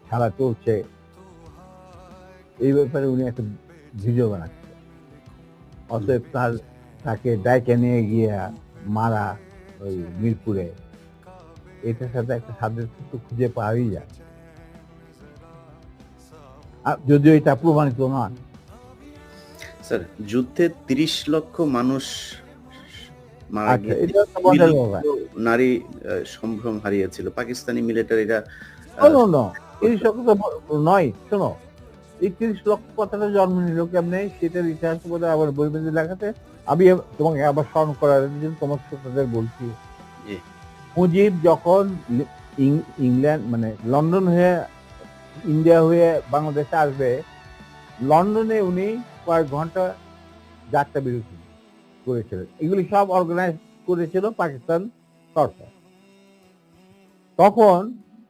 খেলা চলছে, এই ব্যাপারে উনি একটা ভিডিও বানাচ্ছে। অতএব তাকে ডাইকে নিয়ে গিয়া মারা ওই মিরপুরে, এটার সাথে একটা সাদৃশ্য তো খুঁজে পাওয়াই যায়। যদিও এটা প্রমাণিত নয়। স্যার, যুদ্ধে ৩০ লক্ষ মানুষ মারা আচ্ছা, গিয়েছে, এটা একটা ২ মজার লক্ষ ব্যাপার। নারী সম্ভ্রম হারিয়েছিল। পাকিস্তানি মিলিটারিরা নো, নো, ৩০ লক্ষ তো নয়। শোনো, এই ৩০ লক্ষ কথাটা জন্ম নিল কেমনে, সেটার ইতিহাস বোধহয় আবার বইমেতে লেখাতে। আমি তোমাকে আবার স্মরণ করার জন্য তোমার শ্রোতাদের বলছি। জি, মুজিব যখন ইংল্যান্ড মানে লন্ডন হয়ে ইন্ডিয়া হয়ে বাংলাদেশে আসবে, লন্ডনে উনি কয়েক ঘন্টা যাত্রা বিরতি করেছিলেন। এগুলি সব অর্গানাইজ করেছিল পাকিস্তান সরকার। তখন